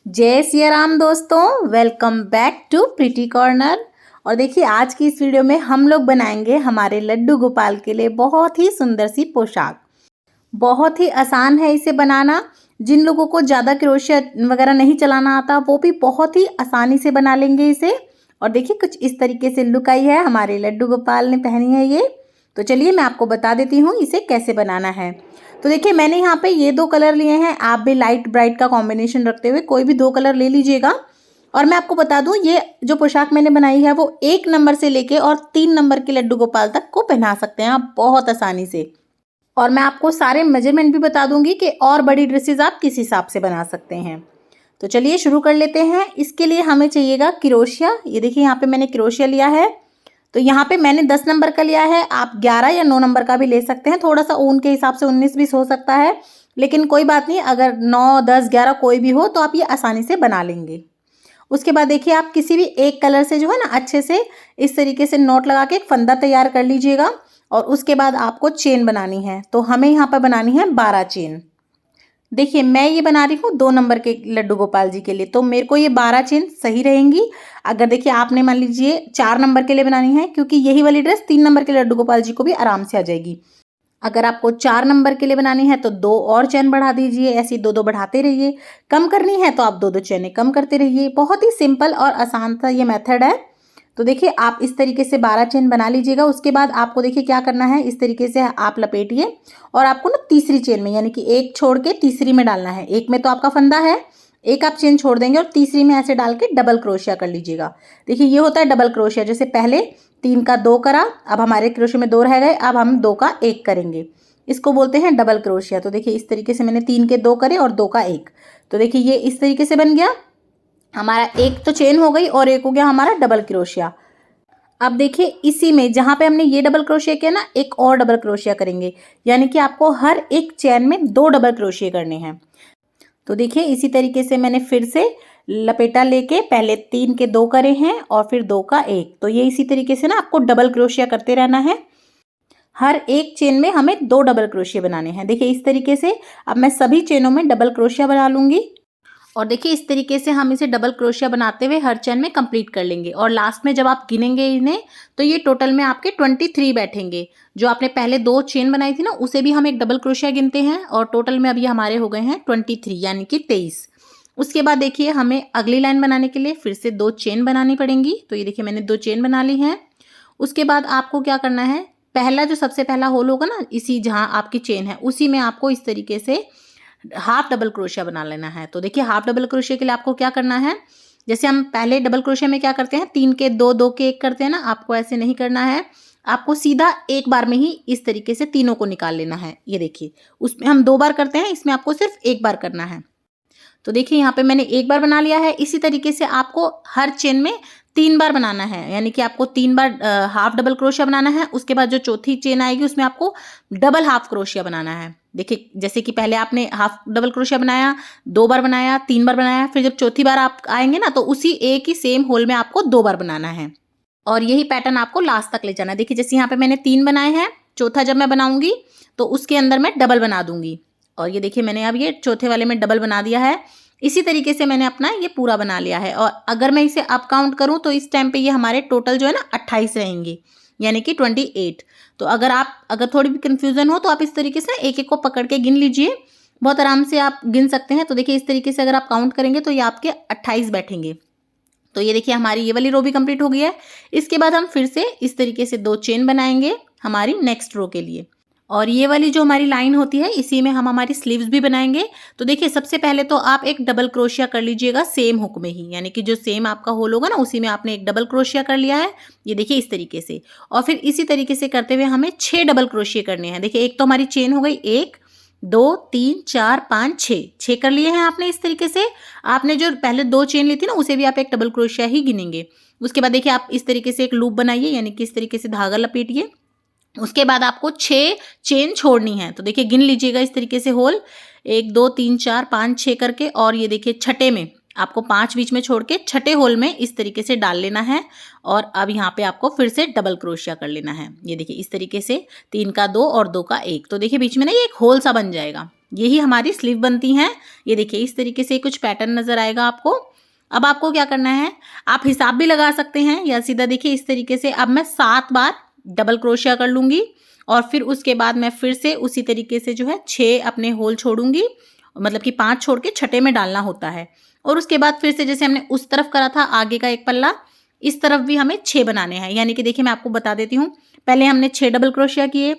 जय सिया राम दोस्तों, welcome back to pretty corner. और देखिए आज की इस वीडियो में हम लोग बनाएंगे हमारे लड्डू गोपाल के लिए बहुत ही सुंदर सी पोशाक। बहुत ही आसान है इसे बनाना। जिन लोगों को ज़्यादा क्रोशिया वगैरह नहीं चलाना आता वो भी बहुत ही आसानी से बना लेंगे इसे। और देखिए कुछ इस तरीके से लुक आई है, हमारे लड्डू गोपाल ने पहनी है ये। तो चलिए मैं आपको बता देती हूँ इसे कैसे बनाना है। तो देखिए मैंने यहाँ पे ये 2 कलर लिए हैं। आप भी लाइट ब्राइट का कॉम्बिनेशन रखते हुए कोई भी 2 कलर ले लीजिएगा। और मैं आपको बता दूं ये जो पोशाक मैंने बनाई है वो 1 नंबर से लेके और 3 नंबर के लड्डू गोपाल तक को पहना सकते हैं आप बहुत आसानी से। और मैं आपको सारे मेजरमेंट भी बता दूंगी कि और बड़ी ड्रेसेस आप किस हिसाब से बना सकते हैं। तो चलिए शुरू कर लेते हैं। इसके लिए हमें चाहिएगा क्रोशिया। ये देखिए यहाँ पे मैंने क्रोशिया लिया है। तो यहाँ पे मैंने 10 नंबर का लिया है, आप 11 या 9 नंबर का भी ले सकते हैं। थोड़ा सा ऊन के हिसाब से 19-20 हो सकता है, लेकिन कोई बात नहीं, अगर 9, 10, 11 कोई भी हो तो आप ये आसानी से बना लेंगे। उसके बाद देखिए आप किसी भी एक कलर से जो है ना अच्छे से इस तरीके से नोट लगा के एक फंदा तैयार कर लीजिएगा। और उसके बाद आपको चेन बनानी है। तो हमें यहाँ पर बनानी है 12 चेन। देखिए मैं ये बना रही हूँ 2 नंबर के लड्डू गोपाल जी के लिए, तो मेरे को ये 12 चेन सही रहेंगी। अगर देखिए आपने मान लीजिए 4 नंबर के लिए बनानी है, क्योंकि यही वाली ड्रेस 3 नंबर के लड्डू गोपाल जी को भी आराम से आ जाएगी। अगर आपको 4 नंबर के लिए बनानी है तो 2 और चेन बढ़ा दीजिए, ऐसे 2-2 बढ़ाते रहिए। कम करनी है तो आप 2-2 चेनें कम करते रहिए। बहुत ही सिंपल और आसान सा ये मेथड है। तो देखिए आप इस तरीके से 12 चेन बना लीजिएगा। उसके बाद आपको देखिए क्या करना है, इस तरीके से आप लपेटिए और आपको ना तीसरी चेन में, यानी कि एक छोड़ के तीसरी में डालना है। एक में तो आपका फंदा है, एक आप चेन छोड़ देंगे और तीसरी में ऐसे डाल के डबल क्रोशिया कर लीजिएगा। देखिए ये होता है डबल क्रोशिया। जैसे पहले 3 का 2 करा, अब हमारे क्रोशिया में 2 रह गए, अब हम 2 का 1 करेंगे, इसको बोलते हैं डबल क्रोशिया। तो देखिए इस तरीके से मैंने 3 के 2 करे और 2 का 1। तो देखिए ये इस तरीके से बन गया हमारा। एक तो चेन हो गई और एक हो गया हमारा डबल क्रोशिया। अब देखिए इसी में जहां पे हमने ये डबल क्रोशिया किया ना, एक और डबल क्रोशिया करेंगे, यानी कि आपको हर एक चेन में 2 डबल क्रोशिया करने हैं। तो देखिए इसी तरीके से मैंने फिर से लपेटा लेके पहले 3 के 2 करे हैं और फिर 2 का 1। तो ये इसी तरीके से ना आपको डबल क्रोशिया करते रहना है। हर एक चेन में हमें 2 डबल क्रोशिया बनाने हैं। देखिए इस तरीके से अब मैं सभी चेनों में डबल क्रोशिया बना लूंगी। और देखिए इस तरीके से हम इसे डबल क्रोशिया बनाते हुए हर चेन में कंप्लीट कर लेंगे। और लास्ट में जब आप गिनेंगे इन्हें तो ये टोटल में आपके 23 बैठेंगे। जो आपने पहले 2 चेन बनाई थी ना, उसे भी हम एक डबल क्रोशिया गिनते हैं और टोटल में अब ये हमारे हो गए हैं 23, यानी कि 23। उसके बाद देखिए हमें अगली लाइन बनाने के लिए फिर से 2 चेन बनानी पड़ेंगी। तो ये देखिए मैंने 2 चेन बना ली हैं। उसके बाद आपको क्या करना है, पहला जो सबसे पहला होल होगा ना, इसी जहाँ आपकी चेन है उसी में आपको इस तरीके से हाफ डबल क्रोशिया बना लेना है। तो देखिए हाफ डबल क्रोशिया के लिए आपको क्या करना है, जैसे हम पहले डबल क्रोशिया में क्या करते हैं, 3 के 2, 2 के 1 करते हैं ना, आपको ऐसे नहीं करना है। आपको सीधा एक बार में ही इस तरीके से तीनों को निकाल लेना है। ये देखिए उसमें हम 2 बार करते हैं, इसमें आपको सिर्फ 1 बार करना है। तो देखिए यहाँ पे मैंने 1 बार बना लिया है। इसी तरीके से आपको हर चेन में 3 बार बनाना है, यानी कि आपको 3 बार हाफ डबल क्रोशिया बनाना है। उसके बाद जो चौथी चेन आएगी उसमें आपको डबल हाफ क्रोशिया बनाना है। देखिए जैसे कि पहले आपने हाफ डबल क्रोशिया बनाया, 2 बार बनाया, 3 बार बनाया, फिर जब चौथी बार आप आएंगे ना तो उसी एक ही सेम होल में आपको 2 बार बनाना है। और यही पैटर्न आपको लास्ट तक ले जाना है। देखिए जैसे यहाँ पे मैंने 3 बनाए हैं, चौथा जब मैं बनाऊंगी तो उसके अंदर मैं डबल बना दूंगी। और ये देखिए मैंने अब ये चौथे वाले में डबल बना दिया है। इसी तरीके से मैंने अपना ये पूरा बना लिया है। और अगर मैं इसे अप काउंट करूं तो इस टाइम पे ये हमारे टोटल जो है ना 28 रहेंगे, यानी कि 28। तो अगर थोड़ी भी कंफ्यूजन हो तो आप इस तरीके से एक एक को पकड़ के गिन लीजिए, बहुत आराम से आप गिन सकते हैं। तो देखिए इस तरीके से अगर आप काउंट करेंगे तो ये आपके 28 बैठेंगे। तो ये देखिए हमारी ये वाली रो भी कंप्लीट हो गई है। इसके बाद हम फिर से इस तरीके से 2 चेन बनाएंगे हमारी नेक्स्ट रो के लिए। और ये वाली जो हमारी लाइन होती है इसी में हम हमारी स्लीव्स भी बनाएंगे। तो देखिए सबसे पहले तो आप एक डबल क्रोशिया कर लीजिएगा सेम हुक में ही, यानी कि जो सेम आपका होल होगा ना उसी में आपने एक डबल क्रोशिया कर लिया है। ये देखिए इस तरीके से। और फिर इसी तरीके से करते हुए हमें 6 डबल क्रोशिया करने हैं। देखिए एक तो हमारी चेन हो गई, 1 2 3 4 5 6 कर लिए हैं आपने। इस तरीके से आपने जो पहले 2 चेन ली थी ना उसे भी आप एक डबल क्रोशिया ही गिनेंगे। उसके बाद देखिए आप इस तरीके से एक लूप बनाइए, यानी कि इस तरीके से धागा लपेटिए। उसके बाद आपको 6 चेन छोड़नी है। तो देखिए गिन लीजिएगा इस तरीके से होल, 1 2 3 4 5 6 करके। और ये देखिए छठे में आपको 5 बीच में छोड़ के छठे होल में इस तरीके से डाल लेना है। और अब यहाँ पे आपको फिर से डबल क्रोशिया कर लेना है। ये देखिए इस तरीके से 3 का 2 और 2 का 1। तो देखिए बीच में ना ये एक होल सा बन जाएगा। यही हमारी स्लीव बनती हैं। ये देखिए इस तरीके से कुछ पैटर्न नजर आएगा आपको। अब आपको क्या करना है, आप हिसाब भी लगा सकते हैं या सीधा देखिए इस तरीके से। अब मैं 7 बार डबल क्रोशिया कर लूंगी और फिर उसके बाद मैं फिर से उसी तरीके से जो है 6 अपने होल छोड़ूंगी, मतलब कि 5 छोड़ के छठे में डालना होता है। और उसके बाद फिर से जैसे हमने उस तरफ करा था आगे का एक पल्ला, इस तरफ भी हमें 6 बनाने हैं। यानी कि देखिए मैं आपको बता देती हूँ, पहले हमने 6 डबल क्रोशिया किए,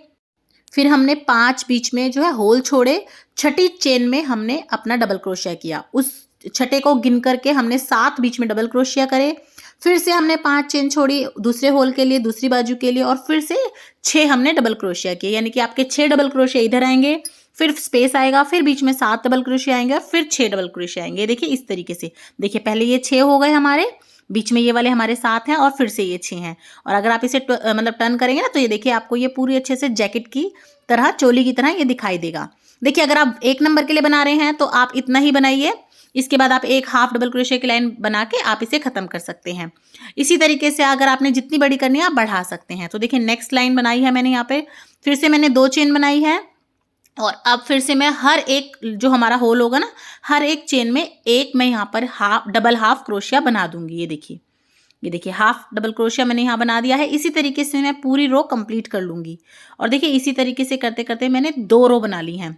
फिर हमने 5 बीच में जो है होल छोड़े, छठी चेन में हमने अपना डबल क्रोशिया किया, उस छठे को गिन करके हमने 7 बीच में डबल क्रोशिया करे, फिर से हमने 5 चेन छोड़ी दूसरे होल के लिए, दूसरी बाजू के लिए, और फिर से 6 हमने डबल क्रोशिया किए। यानी कि आपके 6 डबल क्रोशिया इधर आएंगे, फिर स्पेस आएगा, फिर बीच में 7 डबल क्रोशिया आएंगे और फिर 6 डबल क्रोशिया आएंगे। देखिए इस तरीके से, देखिए पहले ये 6 हो गए हमारे, बीच में ये वाले हमारे 7 हैं और फिर से ये 6 हैं। और अगर आप इसे मतलब टर्न करेंगे ना तो ये देखिए आपको ये पूरी अच्छे से जैकेट की तरह, चोली की तरह ये दिखाई देगा। देखिए अगर आप 1 नंबर के लिए बना रहे हैं तो आप इतना ही बनाइए, इसके बाद आप एक हाफ डबल क्रोशिया की लाइन बना के आप इसे खत्म कर सकते हैं। इसी तरीके से अगर आपने जितनी बड़ी करनी है आप बढ़ा सकते हैं। तो देखिए नेक्स्ट लाइन बनाई है मैंने, यहाँ पे फिर से मैंने 2 चेन बनाई है और अब फिर से मैं हर एक जो हमारा होल होगा ना, हर एक चेन में एक मैं यहाँ पर डबल हाफ क्रोशिया बना दूंगी। ये देखिए हाफ डबल क्रोशिया मैंने यहाँ बना दिया है। इसी तरीके से मैं पूरी रो कंप्लीट कर लूंगी। और देखिए इसी तरीके से करते करते मैंने 2 रो बना ली हैं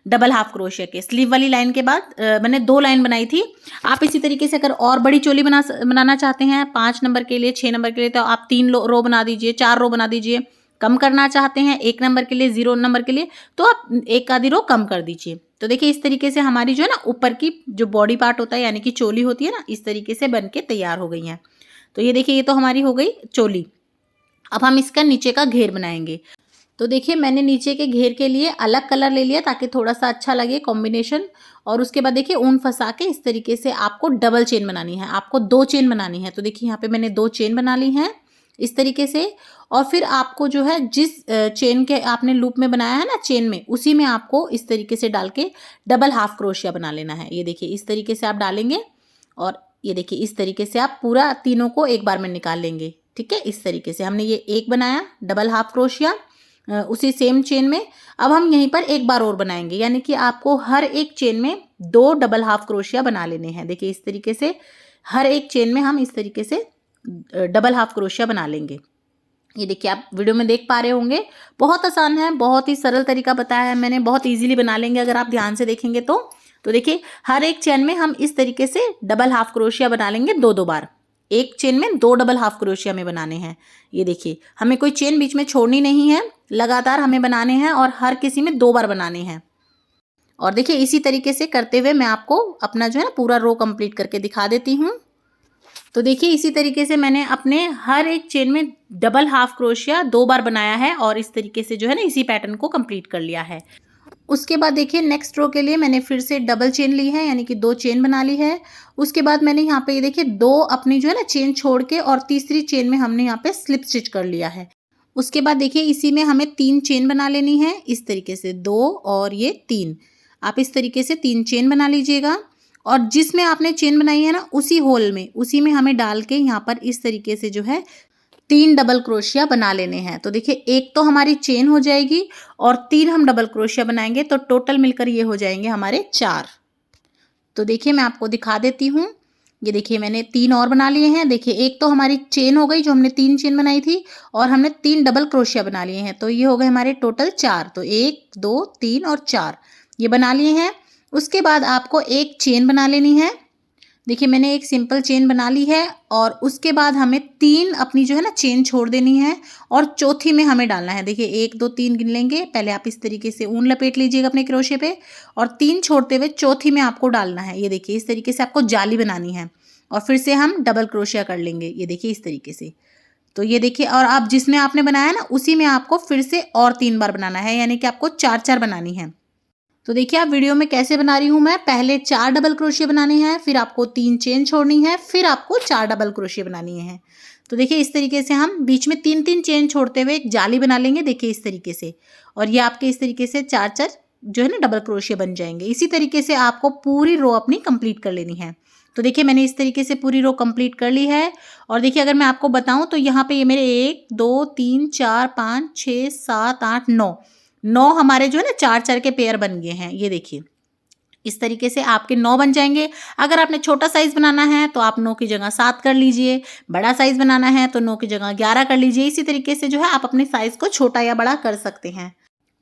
डबल हाफ क्रोशिया के। स्लीव वाली लाइन के बाद मैंने 2 लाइन बनाई थी। आप इसी तरीके से अगर और बड़ी चोली बनाना चाहते हैं 5 नंबर के लिए, 6 नंबर के लिए, तो आप 3 रो बना दीजिए, 4 रो बना दीजिए। कम करना चाहते हैं 1 नंबर के लिए, 0 नंबर के लिए, तो आप एक आधी रो कम कर दीजिए। तो देखिए इस तरीके से हमारी जो है ना ऊपर की जो बॉडी पार्ट होता है यानी कि चोली होती है ना, इस तरीके से बन के तैयार हो गई हैं। तो ये देखिए ये तो हमारी हो गई चोली। अब हम इसका नीचे का घेर बनाएंगे। तो देखिए मैंने नीचे के घेर के लिए अलग कलर ले लिया ताकि थोड़ा सा अच्छा लगे कॉम्बिनेशन। और उसके बाद देखिए ऊन फंसा के इस तरीके से आपको डबल चेन बनानी है, आपको 2 चेन बनानी है। तो देखिए यहाँ पे मैंने 2 चेन बना ली हैं इस तरीके से। और फिर आपको जो है जिस चेन के आपने लूप में बनाया है ना चेन में, उसी में आपको इस तरीके से डाल के डबल हाफ क्रोशिया बना लेना है। ये देखिए इस तरीके से आप डालेंगे और ये देखिए इस तरीके से आप पूरा तीनों को एक बार में निकाल लेंगे। ठीक है, इस तरीके से हमने ये एक बनाया डबल हाफ क्रोशिया उसी सेम चेन में। अब हम यहीं पर एक बार और बनाएंगे, यानी कि आपको हर एक चेन में 2 डबल हाफ क्रोशिया बना लेने हैं। देखिए इस तरीके से हर एक चेन में हम इस तरीके से डबल हाफ क्रोशिया बना लेंगे। ये देखिए आप वीडियो में देख पा रहे होंगे, बहुत आसान है, बहुत ही सरल तरीका बताया है मैंने, बहुत इजीली बना लेंगे अगर आप ध्यान से देखेंगे तो देखिए हर एक चेन में हम इस तरीके से डबल हाफ क्रोशिया बना लेंगे 2-2 बार। एक चेन में 2 डबल हाफ क्रोशिया में बनाने हैं। ये देखिए हमें कोई चेन बीच में छोड़नी नहीं है, लगातार हमें बनाने हैं और हर किसी में 2 बार बनाने हैं। और देखिए इसी तरीके से करते हुए मैं आपको अपना जो है ना पूरा रो कंप्लीट करके दिखा देती हूँ। तो देखिए इसी तरीके से मैंने अपने हर एक चेन में डबल हाफ क्रोशिया 2 बार बनाया है और इस तरीके से जो है ना इसी पैटर्न को कंप्लीट कर लिया है। उसके बाद देखिए नेक्स्ट रो के लिए मैंने फिर से डबल चेन ली है, यानी कि 2 चेन बना ली है। उसके बाद मैंने यहाँ पे ये देखिए 2 अपनी जो है ना चेन छोड़ के और तीसरी चेन में हमने यहाँ पे स्लिप स्टिच कर लिया है। उसके बाद देखिए इसी में हमें 3 चेन बना लेनी है इस तरीके से, 2 और ये 3। आप इस तरीके से 3 चेन बना लीजिएगा और जिसमें आपने चेन बनाई है ना उसी होल में, उसी में हमें डाल के यहाँ पर इस तरीके से जो है 3 डबल क्रोशिया बना लेने हैं। तो देखिए एक तो हमारी चेन हो जाएगी और 3 हम डबल क्रोशिया बनाएंगे, तो टोटल मिलकर ये हो जाएंगे हमारे 4। तो देखिए मैं आपको दिखा देती हूँ। ये देखिए मैंने 3 और बना लिए हैं। देखिए एक तो हमारी चेन हो गई जो हमने 3 चेन बनाई थी और हमने 3 डबल क्रोशिया बना लिए हैं, तो ये हो गए हमारे टोटल 4। तो 1 2 3 और 4 ये बना लिए हैं। उसके बाद आपको एक चेन बना लेनी है। देखिए मैंने एक सिंपल चेन बना ली है और उसके बाद हमें 3 अपनी जो है ना चेन छोड़ देनी है और चौथी में हमें डालना है। देखिए 1 2 3 गिन लेंगे, पहले आप इस तरीके से ऊन लपेट लीजिएगा अपने क्रोशे पे और 3 छोड़ते हुए चौथी में आपको डालना है। ये देखिए इस तरीके से आपको जाली बनानी है और फिर से हम डबल क्रोशिया कर लेंगे। ये देखिए इस तरीके से। तो ये देखिए और आप जिसमें आपने बनाया ना उसी में आपको फिर से और 3 बार बनाना है, यानी कि आपको 4-4 बनानी है। तो देखिए आप वीडियो में कैसे बना रही हूँ मैं, पहले 4 डबल क्रोशिया बनाने हैं, फिर आपको 3 चेन छोड़नी है, फिर आपको 4 डबल क्रोशिया बनानी है। तो देखिए इस तरीके से हम बीच में 3-3 चेन छोड़ते हुए एक जाली बना लेंगे। देखिए इस तरीके से, और ये आपके इस तरीके से 4-4 जो है ना डबल क्रोशिया बन जाएंगे। इसी तरीके से आपको पूरी रो अपनी कंप्लीट कर लेनी है। तो देखिए मैंने इस तरीके से पूरी रो कंप्लीट कर ली है। और देखिए अगर मैं आपको बताऊं तो यहाँ पे ये मेरे 1 2 3 4 5 6 7 8 9 9 हमारे जो है ना 4-4 के पेयर बन गए हैं। ये देखिए इस तरीके से आपके 9 बन जाएंगे। अगर आपने छोटा साइज बनाना है तो आप 9 की जगह 7 कर लीजिए, बड़ा साइज बनाना है तो 9 की जगह 11 कर लीजिए। इसी तरीके से जो है आप अपने साइज को छोटा या बड़ा कर सकते हैं।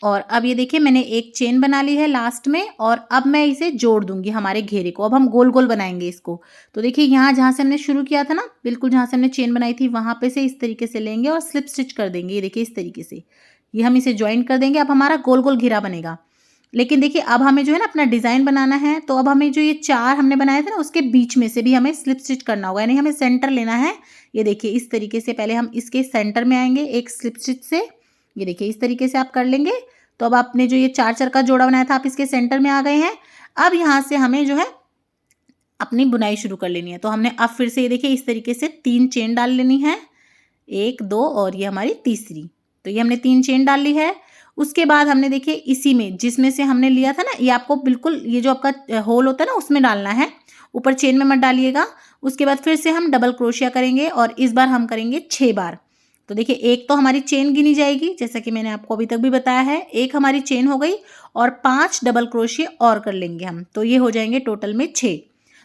और अब ये देखिए मैंने एक चेन बना ली है लास्ट में, और अब मैं इसे जोड़ दूंगी हमारे घेरे को। अब हम गोल गोल बनाएंगे इसको। तो देखिए यहाँ जहाँ से हमने शुरू किया था ना, बिल्कुल जहाँ से हमने चेन बनाई थी वहाँ पे से इस तरीके से लेंगे और स्लिप स्टिच कर देंगे। ये देखिए इस तरीके से ये हम इसे ज्वाइन कर देंगे। अब हमारा गोल गोल घेरा बनेगा। लेकिन देखिए अब हमें जो है ना अपना डिज़ाइन बनाना है, तो अब हमें जो ये 4 हमने बनाए थे ना उसके बीच में से भी हमें स्लिप स्टिच करना होगा, यानी हमें सेंटर लेना है। ये देखिए इस तरीके से पहले हम इसके सेंटर में आएंगे एक स्लिप स्टिच से। ये देखिए इस तरीके से आप कर लेंगे। तो अब आपने जो ये 4-4 का जोड़ा बनाया था आप इसके सेंटर में आ गए हैं। अब यहाँ से हमें जो है अपनी बुनाई शुरू कर लेनी है। तो हमने अब फिर से ये देखिए इस तरीके से 3 चेन डाल लेनी है, 1 2 और ये हमारी तीसरी। तो ये हमने 3 चेन डाल ली है। उसके बाद हमने देखिए इसी में जिसमें से हमने लिया था ना, ये आपको बिल्कुल ये जो आपका होल होता है ना उसमें डालना है, ऊपर चेन में मत डालिएगा। उसके बाद फिर से हम डबल क्रोशिया करेंगे और इस बार हम करेंगे 6 बार। तो देखिए एक तो हमारी चेन गिनी जाएगी जैसा कि मैंने आपको अभी तक भी बताया है, एक हमारी चेन हो गई और 5 डबल क्रोशिया और कर लेंगे हम, तो ये हो जाएंगे टोटल में 6।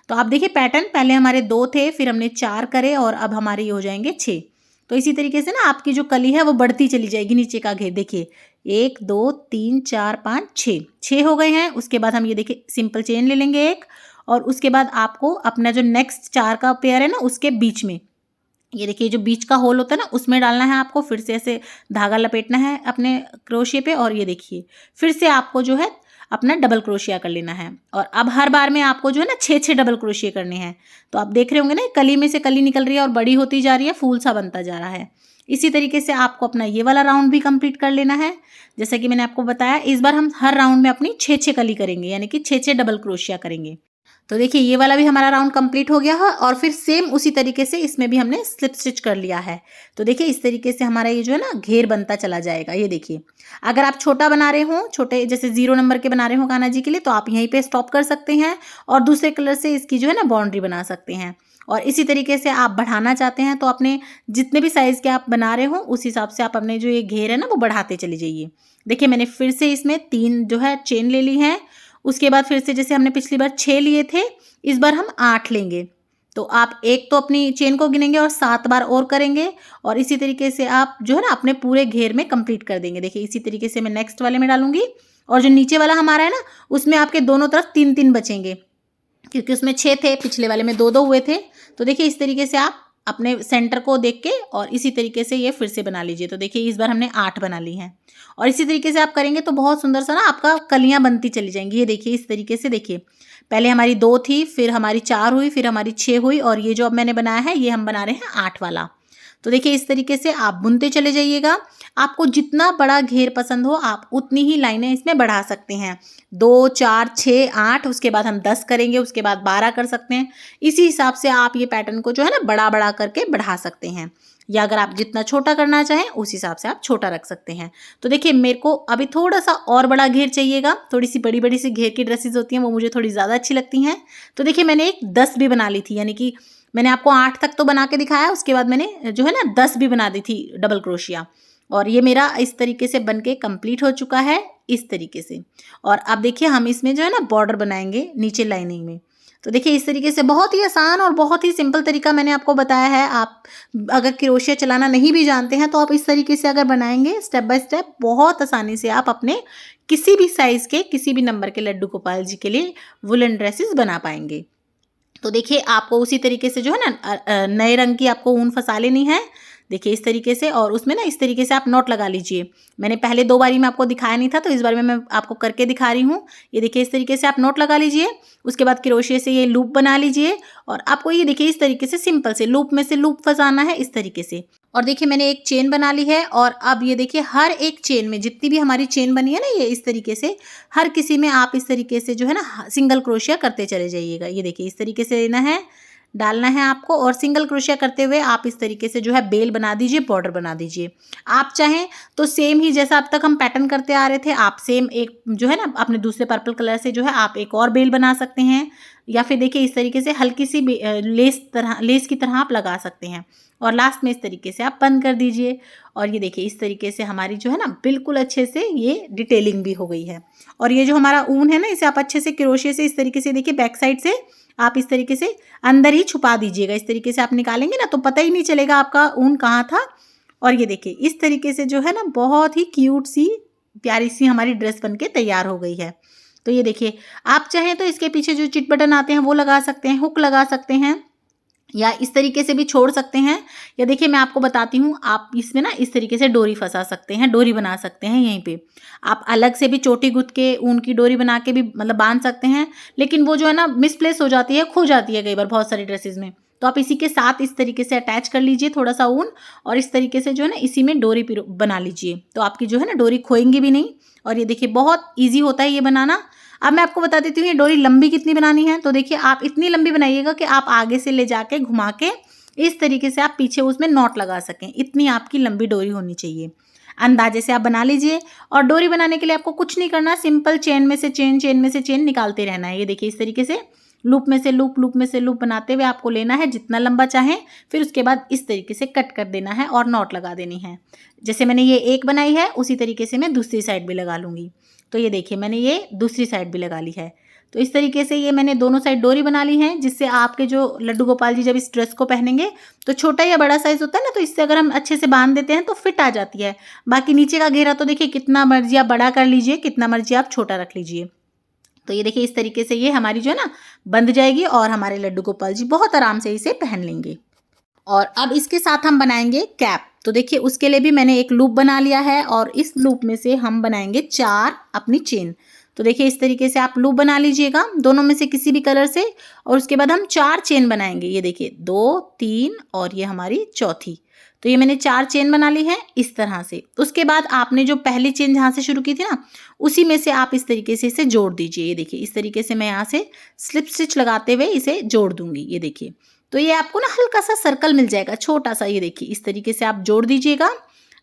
तो आप देखिए पैटर्न पहले हमारे 2 थे, फिर हमने 4 करे और अब हमारे ये हो जाएंगे 6। तो इसी तरीके से ना आपकी जो कली है वो बढ़ती चली जाएगी नीचे का घेर। देखिए 1 2 3 4 5 6 हो गए हैं। उसके बाद हम ये देखिए सिंपल चेन ले लेंगे एक, और उसके बाद आपको अपना जो नेक्स्ट 4 का पेयर है ना उसके बीच में, ये देखिए जो बीच का होल होता है ना उसमें डालना है आपको। फिर से ऐसे धागा लपेटना है अपने क्रोशिया पे, और ये देखिए फिर से आपको जो है अपना डबल क्रोशिया कर लेना है। और अब हर बार में आपको जो है ना 6 डबल क्रोशिया करने हैं। तो आप देख रहे होंगे ना कली में से कली निकल रही है और बड़ी होती जा रही है, फूल सा बनता जा रहा है। इसी तरीके से आपको अपना ये वाला राउंड भी कंप्लीट कर लेना है। जैसा कि मैंने आपको बताया इस बार हम हर राउंड में अपनी 6 कली करेंगे, यानी कि 6 डबल क्रोशिया करेंगे। तो देखिए ये वाला भी हमारा राउंड कंप्लीट हो गया है, और फिर सेम उसी तरीके से इसमें भी हमने स्लिप स्टिच कर लिया है। तो देखिए इस तरीके से हमारा ये जो है ना घेर बनता चला जाएगा। ये देखिए अगर आप छोटा बना रहे हो, छोटे जैसे 0 नंबर के बना रहे हो कान्हा जी के लिए, तो आप यहीं पे स्टॉप कर सकते हैं और दूसरे कलर से इसकी जो है ना बाउंड्री बना सकते हैं। और इसी तरीके से आप बढ़ाना चाहते हैं तो अपने जितने भी साइज़ के आप बना रहे हो उस हिसाब से आप अपने जो ये घेर है ना वो बढ़ाते चले जाइए। देखिए मैंने फिर से इसमें 3 जो है चेन ले ली है। उसके बाद फिर से जैसे हमने पिछली बार 6 लिए थे, इस बार हम 8 लेंगे। तो आप एक तो अपनी चेन को गिनेंगे और 7 बार और करेंगे, और इसी तरीके से आप जो है ना अपने पूरे घेर में कंप्लीट कर देंगे। देखिए इसी तरीके से मैं नेक्स्ट वाले में डालूंगी, और जो नीचे वाला हमारा है ना उसमें आपके दोनों तरफ 3-3 बचेंगे, क्योंकि उसमें 6 थे, पिछले वाले में 2-2 हुए थे। तो देखिए इस तरीके से आप अपने सेंटर को देख के और इसी तरीके से ये फिर से बना लीजिए। तो देखिए इस बार हमने 8 बना ली हैं, और इसी तरीके से आप करेंगे तो बहुत सुंदर सा ना आपका कलियां बनती चली जाएंगी। ये देखिए इस तरीके से, देखिए पहले हमारी 2 थी, फिर हमारी 4 हुई, फिर हमारी 6 हुई, और ये जो अब मैंने बनाया है ये हम बना रहे हैं 8 वाला। तो देखिए इस तरीके से आप बुनते चले जाइएगा। आपको जितना बड़ा घेर पसंद हो आप उतनी ही लाइनें इसमें बढ़ा सकते हैं। 2 4 6 8, उसके बाद हम 10 करेंगे, उसके बाद 12 कर सकते हैं। इसी हिसाब से आप ये पैटर्न को जो है ना बड़ा बड़ा करके बढ़ा सकते हैं, या अगर आप जितना छोटा करना चाहें उस हिसाब से आप छोटा रख सकते हैं। तो देखिए मेरे को अभी थोड़ा सा और बड़ा घेर चाहिएगा। थोड़ी सी बड़ी बड़ी सी घेर की ड्रेसेस होती हैं वो मुझे थोड़ी ज़्यादा अच्छी लगती हैं। तो देखिए मैंने एक 10 भी बना ली थी, यानी कि मैंने आपको 8 तक तो बना के दिखाया, उसके बाद मैंने जो है ना 10 भी बना दी थी डबल क्रोशिया। और ये मेरा इस तरीके से बन के कंप्लीट हो चुका है, इस तरीके से। और अब देखिए हम इसमें जो है ना बॉर्डर बनाएंगे नीचे लाइनिंग में। तो देखिए इस तरीके से बहुत ही आसान और बहुत ही सिंपल तरीका मैंने आपको बताया है। आप अगर क्रोशिया चलाना नहीं भी जानते हैं तो आप इस तरीके से अगर बनाएंगे स्टेप बाय स्टेप, बहुत आसानी से आप अपने किसी भी साइज़ के किसी भी नंबर के लड्डू गोपाल जी के लिए वुलन ड्रेसेस बना पाएंगे। तो देखिए आपको उसी तरीके से जो है ना नए रंग की आपको ऊन फंसा लेनी है। देखिए इस तरीके से, और उसमें ना इस तरीके से आप नॉट लगा लीजिए। मैंने पहले 2 बारी में आपको दिखाया नहीं था, तो इस बार में मैं आपको करके दिखा रही हूँ। ये देखिए इस तरीके से आप नॉट लगा लीजिए। उसके बाद क्रोशिया से ये लूप बना लीजिए, और आपको ये देखिए इस तरीके से सिंपल से लूप में से लूप फंसाना है इस तरीके से। और देखिए मैंने एक चेन बना ली है, और अब ये देखिए हर एक चेन में जितनी भी हमारी चेन बनी है ना, ये इस तरीके से हर किसी में आप इस तरीके से जो है ना सिंगल क्रोशिया करते चले जाइएगा। ये देखिए इस तरीके से लेना है, डालना है आपको और सिंगल क्रोशिया करते हुए आप इस तरीके से जो है बेल बना दीजिए, बॉर्डर बना दीजिए। आप चाहें तो सेम ही जैसा अब तक हम पैटर्न करते आ रहे थे, आप सेम एक जो है ना अपने दूसरे पर्पल कलर से जो है आप एक और बेल बना सकते हैं, या फिर देखिए इस तरीके से हल्की सी लेस की तरह आप लगा सकते हैं और लास्ट में इस तरीके से आप बंद कर दीजिए। और ये देखिए इस तरीके से हमारी जो है ना बिल्कुल अच्छे से ये डिटेलिंग भी हो गई है। और ये जो हमारा ऊन है ना, इसे आप अच्छे से क्रोशिया से इस तरीके से देखिए बैक साइड से आप इस तरीके से अंदर ही छुपा दीजिएगा। इस तरीके से आप निकालेंगे ना तो पता ही नहीं चलेगा आपका ऊन कहाँ था। और ये देखिए इस तरीके से जो है ना बहुत ही क्यूट सी प्यारी सी हमारी ड्रेस बनके तैयार हो गई है। तो ये देखिए आप चाहें तो इसके पीछे जो चिट बटन आते हैं वो लगा सकते हैं, हुक लगा सकते हैं, या इस तरीके से भी छोड़ सकते हैं। या देखिए मैं आपको बताती हूँ, आप इसमें ना इस तरीके से डोरी फंसा सकते हैं, डोरी बना सकते हैं यहीं पे। आप अलग से भी चोटी गुथ के ऊन की डोरी बना के भी मतलब बांध सकते हैं, लेकिन वो जो है ना मिसप्लेस हो जाती है, खो जाती है कई बार बहुत सारी ड्रेसेस में। तो आप इसी के साथ इस तरीके से अटैच कर लीजिए थोड़ा सा ऊन, और इस तरीके से जो है ना इसी में डोरी बना लीजिए, तो आपकी जो है ना डोरी खोएंगी भी नहीं। और ये देखिए बहुत ईजी होता है ये बनाना। अब मैं आपको बता देती हूँ ये डोरी लंबी कितनी बनानी है। तो देखिए आप इतनी लंबी बनाइएगा कि आप आगे से ले जाके घुमा के इस तरीके से आप पीछे उसमें नॉट लगा सकें, इतनी आपकी लंबी डोरी होनी चाहिए। अंदाजे से आप बना लीजिए। और डोरी बनाने के लिए आपको कुछ नहीं करना, सिंपल चेन में से चेन निकालते रहना है। ये देखिए इस तरीके से लूप में से लूप बनाते हुए आपको लेना है जितना लंबा चाहें, फिर उसके बाद इस तरीके से कट कर देना है और नॉट लगा देनी है। जैसे मैंने ये एक बनाई है उसी तरीके से मैं दूसरी साइड भी लगा लूँगी। तो ये देखिए मैंने ये दूसरी साइड भी लगा ली है। तो इस तरीके से ये मैंने दोनों साइड डोरी बना ली है, जिससे आपके जो लड्डू गोपाल जी जब इस ड्रेस को पहनेंगे तो छोटा या बड़ा साइज होता है ना, तो इससे अगर हम अच्छे से बांध देते हैं तो फिट आ जाती है। बाकी नीचे का घेरा तो देखिए कितना मर्जी आप बड़ा कर लीजिए, कितना मर्जी आप छोटा रख लीजिए। तो ये देखिए इस तरीके से ये हमारी जो है ना बंध जाएगी और हमारे लड्डू गोपाल जी बहुत आराम से इसे पहन लेंगे। और अब इसके साथ हम बनाएंगे कैप। तो देखिए उसके लिए भी मैंने एक लूप बना लिया है और इस लूप में से हम बनाएंगे 4 अपनी चेन। तो देखिए इस तरीके से आप लूप बना लीजिएगा दोनों में से किसी भी कलर से, और उसके बाद हम 4 चेन बनाएंगे। ये देखिए 2, 3 और ये हमारी चौथी। तो ये मैंने 4 चेन बना ली है इस तरह से। उसके बाद आपने जो पहली चेन जहाँ से शुरू की थी ना, उसी में से आप इस तरीके से इसे जोड़ दीजिए। ये देखिए इस तरीके से मैं यहाँ से स्लिप स्टिच लगाते हुए इसे जोड़ दूंगी। ये देखिए तो ये आपको ना हल्का सा सर्कल मिल जाएगा छोटा सा। ये देखिए इस तरीके से आप जोड़ दीजिएगा।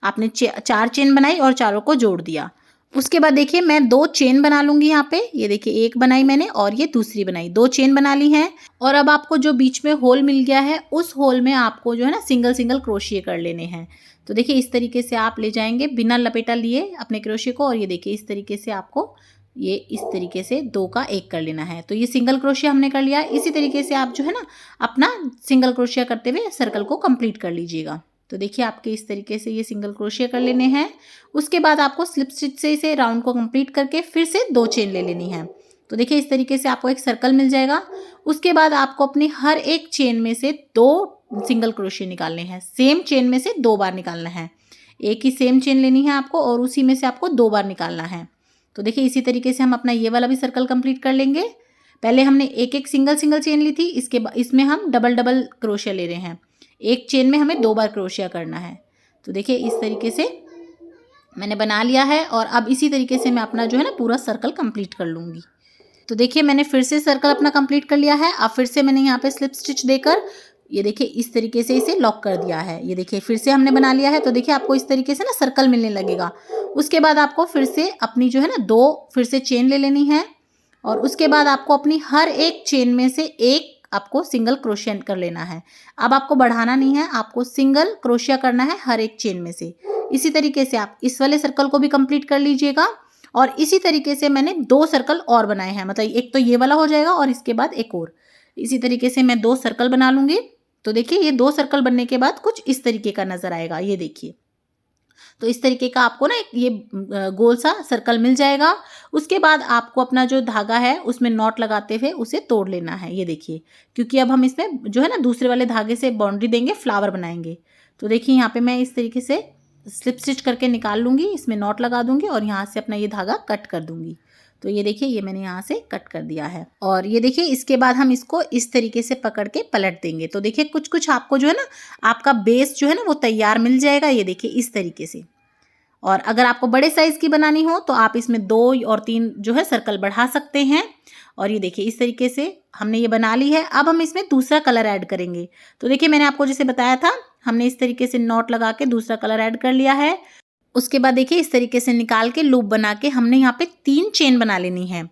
आपने 4 चेन बनाई और चारों को जोड़ दिया। उसके बाद देखिए मैं 2 चेन बना लूंगी यहाँ पे। ये देखिए एक बनाई मैंने और ये दूसरी बनाई, 2 चेन बना ली हैं। और अब आपको जो बीच में होल मिल गया है उस होल में आपको जो है ना सिंगल क्रोशिये कर लेने हैं। तो देखिए इस तरीके से आप ले जाएंगे बिना लपेटा लिए अपने क्रोशिये को, और ये देखिए इस तरीके से आपको ये इस तरीके से 2 का 1 कर लेना है। तो ये सिंगल क्रोशिया हमने कर लिया। इसी तरीके से आप जो है ना अपना सिंगल क्रोशिया करते हुए सर्कल को कंप्लीट कर लीजिएगा। तो देखिए आपके इस तरीके से ये सिंगल क्रोशिया कर लेने हैं। उसके बाद आपको स्लिप स्टिच से इसे राउंड को कंप्लीट करके फिर से 2 चेन ले लेनी है। तो देखिए इस तरीके से आपको एक सर्कल मिल जाएगा। उसके बाद आपको अपनी हर एक चेन में से 2 सिंगल क्रोशिया निकालने हैं। सेम चेन में से 2 बार निकालना है। एक ही सेम चेन लेनी है आपको और उसी में से आपको 2 बार निकालना है। तो देखिए इसी तरीके से हम अपना ये वाला भी सर्कल कंप्लीट कर लेंगे। पहले हमने एक सिंगल चेन ली थी, इसमें हम डबल क्रोशिया ले रहे हैं। एक चेन में हमें 2 बार क्रोशिया करना है। तो देखिए इस तरीके से मैंने बना लिया है और अब इसी तरीके से मैं अपना जो है ना पूरा सर्कल कंप्लीट कर लूँगी। तो देखिए मैंने फिर से सर्कल अपना कंप्लीट कर लिया है। अब फिर से मैंने यहाँ पे स्लिप स्टिच देकर ये देखिए इस तरीके से इसे लॉक कर दिया है। ये देखिए फिर से हमने बना लिया है। तो देखिए आपको इस तरीके से ना सर्कल मिलने लगेगा। उसके बाद आपको फिर से अपनी जो है ना 2 फिर से चेन ले लेनी है, और उसके बाद आपको अपनी हर एक चेन में से एक आपको सिंगल क्रोशिया कर लेना है। अब आपको बढ़ाना नहीं है, आपको सिंगल क्रोशिया करना है हर एक चेन में से। इसी तरीके से आप इस वाले सर्कल को भी कंप्लीट कर लीजिएगा। और इसी तरीके से मैंने 2 सर्कल और बनाए हैं, मतलब एक तो ये वाला हो जाएगा और इसके बाद एक और। इसी तरीके से मैं 2 सर्कल बना लूँगी। तो देखिए ये 2 सर्कल बनने के बाद कुछ इस तरीके का नजर आएगा। ये देखिए तो इस तरीके का आपको ना ये गोल सा सर्कल मिल जाएगा। उसके बाद आपको अपना जो धागा है उसमें नॉट लगाते हुए उसे तोड़ लेना है। ये देखिए क्योंकि अब हम इसमें जो है ना दूसरे वाले धागे से बाउंड्री देंगे, फ्लावर बनाएंगे। तो देखिए यहाँ पे मैं इस तरीके से स्लिप स्टिच करके निकाल लूँगी, इसमें नॉट लगा दूँगी और यहाँ से अपना ये धागा कट कर दूँगी। तो ये देखिए ये मैंने यहाँ से कट कर दिया है। और ये देखिए इसके बाद हम इसको इस तरीके से पकड़ के पलट देंगे। तो देखिए कुछ आपको जो है ना आपका बेस जो है ना वो तैयार मिल जाएगा। ये देखिए इस तरीके से। और अगर आपको बड़े साइज़ की बनानी हो तो आप इसमें 2 और 3 जो है सर्कल बढ़ा सकते हैं। और ये देखिए इस तरीके से हमने ये बना ली है। अब हम इसमें दूसरा कलर ऐड करेंगे। तो देखिए मैंने आपको जैसे बताया था, हमने इस तरीके से नॉट लगा के दूसरा कलर ऐड कर लिया है। उसके बाद देखिए इस तरीके से निकाल के लूप बना के हमने यहाँ पे 3 चेन बना लेनी है।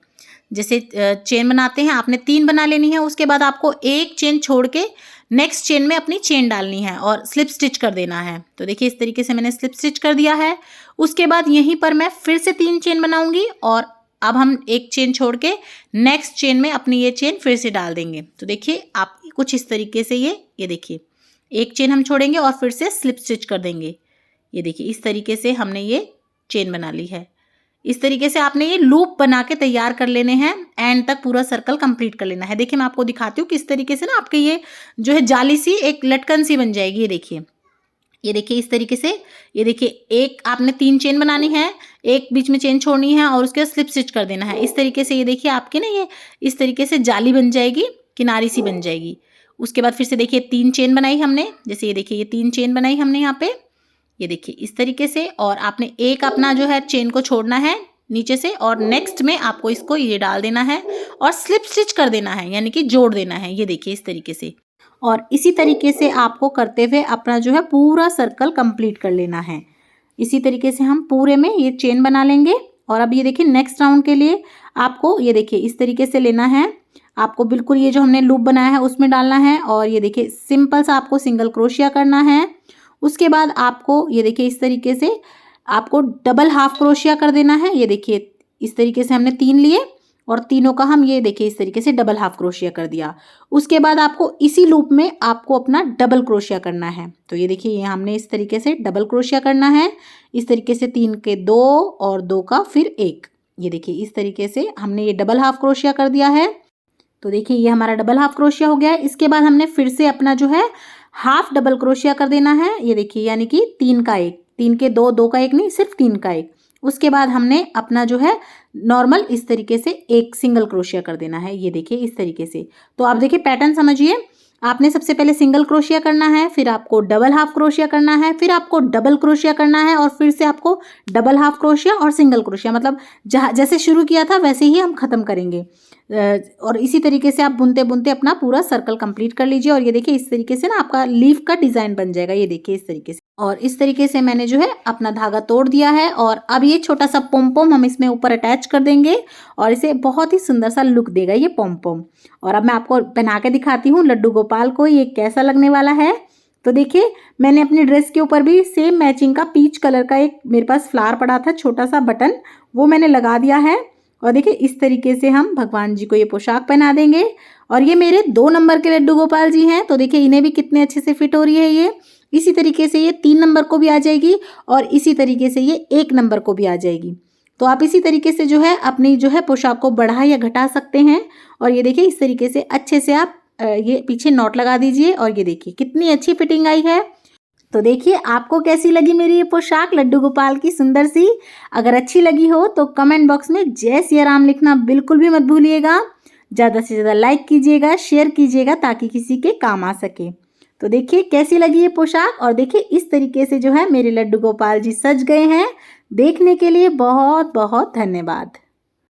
जैसे चेन बनाते हैं आपने 3 बना लेनी है। उसके बाद आपको एक चेन छोड़ के नेक्स्ट चेन में अपनी चेन डालनी है और स्लिप स्टिच कर देना है। तो देखिए इस तरीके से मैंने स्लिप स्टिच कर दिया है। उसके बाद यहीं पर मैं फिर से 3 चेन बनाऊंगी और अब हम एक चेन छोड़ के नेक्स्ट चेन में अपनी ये चेन फिर से डाल देंगे। तो देखिए आप कुछ इस तरीके से ये देखिए एक चेन हम छोड़ेंगे और फिर से स्लिप स्टिच कर देंगे। ये देखिए इस तरीके से हमने ये चेन बना ली है। इस तरीके से आपने ये लूप बना के तैयार कर लेने हैं, एंड तक पूरा सर्कल कंप्लीट कर लेना है। देखिए मैं आपको दिखाती हूँ किस तरीके से ना आपके ये जो है जाली सी एक लटकन सी बन जाएगी। ये देखिए इस तरीके से, ये देखिए एक आपने 3 चेन बनानी है, एक बीच में चेन छोड़नी है और उसके बाद स्लिप स्टिच कर देना है। इस तरीके से ये देखिए आपके ना ये इस तरीके से जाली बन जाएगी, किनारी सी बन जाएगी। उसके बाद फिर से देखिए 3 चेन बनाई हमने, जैसे ये देखिए ये 3 चेन बनाई हमने यहाँ पे, ये देखिए इस तरीके से। और आपने एक अपना जो है चेन को छोड़ना है नीचे से और नेक्स्ट में आपको इसको ये डाल देना है और स्लिप स्टिच कर देना है, यानी कि जोड़ देना है। ये देखिए इस तरीके से। और इसी तरीके से आपको करते हुए अपना जो है पूरा सर्कल कंप्लीट कर लेना है। इसी तरीके से हम पूरे में ये चेन बना लेंगे। और अब ये देखिए नेक्स्ट राउंड के लिए आपको ये देखिए इस तरीके से लेना है। आपको बिल्कुल ये जो हमने लूप बनाया है उसमें डालना है और ये देखिए सिंपल सा आपको सिंगल क्रोशिया करना है। उसके बाद आपको ये देखिए इस तरीके से आपको डबल हाफ क्रोशिया कर देना है। ये देखिए इस तरीके से हमने 3 लिए और तीनों का हम ये देखिए इस तरीके से डबल हाफ क्रोशिया कर दिया। उसके बाद आपको इसी लूप में आपको अपना डबल क्रोशिया करना है। तो ये देखिए ये हमने इस तरीके से डबल क्रोशिया करना है। इस तरीके से 3 के 2 और 2 का फिर 1। ये देखिए इस तरीके से हमने ये डबल हाफ क्रोशिया कर दिया है। तो देखिए ये हमारा डबल हाफ क्रोशिया हो गया है। इसके बाद हमने फिर से अपना जो है हाफ डबल क्रोशिया कर देना है। ये देखिए यानी कि 3 का 1, 3 के 2, 2 का 1 नहीं, सिर्फ 3 का 1। उसके बाद हमने अपना जो है नॉर्मल इस तरीके से एक सिंगल क्रोशिया कर देना है। ये देखिए इस तरीके से। तो आप देखिए पैटर्न समझिए, आपने सबसे पहले सिंगल क्रोशिया करना है, फिर आपको डबल हाफ क्रोशिया करना है, फिर आपको डबल क्रोशिया करना है और फिर से आपको डबल हाफ क्रोशिया और सिंगल क्रोशिया, मतलब जैसे शुरू किया था वैसे ही हम खत्म करेंगे। और इसी तरीके से आप बुनते बुनते अपना पूरा सर्कल कंप्लीट कर लीजिए। और ये देखिए इस तरीके से ना आपका लीफ का डिजाइन बन जाएगा। ये देखिए इस तरीके से। और इस तरीके से मैंने जो है अपना धागा तोड़ दिया है और अब ये छोटा सा पोम हम इसमें ऊपर अटैच कर देंगे और इसे बहुत ही सुंदर सा लुक देगा ये पोम। और अब मैं आपको पहना के दिखाती हूँ लड्डू गोपाल को ये कैसा लगने वाला है। तो देखिए मैंने अपनी ड्रेस के ऊपर भी सेम मैचिंग का पीच कलर का एक मेरे पास फ्लावर पड़ा था, छोटा सा बटन, वो मैंने लगा दिया है। और देखिए इस तरीके से हम भगवान जी को ये पोशाक पहना देंगे। और ये मेरे 2 नंबर के लड्डू गोपाल जी हैं, तो देखिए इन्हें भी कितने अच्छे से फिट हो रही है ये। इसी तरीके से ये 3 नंबर को भी आ जाएगी और इसी तरीके से ये 1 नंबर को भी आ जाएगी। तो आप इसी तरीके से जो है अपनी जो है पोशाक को बढ़ा या घटा सकते हैं। और ये देखिए इस तरीके से अच्छे से आप ये पीछे नॉट लगा दीजिए और ये देखिए कितनी अच्छी फिटिंग आई है। तो देखिए आपको कैसी लगी मेरी ये पोशाक लड्डू गोपाल की सुंदर सी। अगर अच्छी लगी हो तो कमेंट बॉक्स में जय सिया राम लिखना बिल्कुल भी मत भूलिएगा। ज़्यादा से ज़्यादा लाइक कीजिएगा, शेयर कीजिएगा ताकि किसी के काम आ सके। तो देखिए कैसी लगी ये पोशाक। और देखिए इस तरीके से जो है मेरे लड्डू गोपाल जी सज गए हैं। देखने के लिए बहुत बहुत धन्यवाद।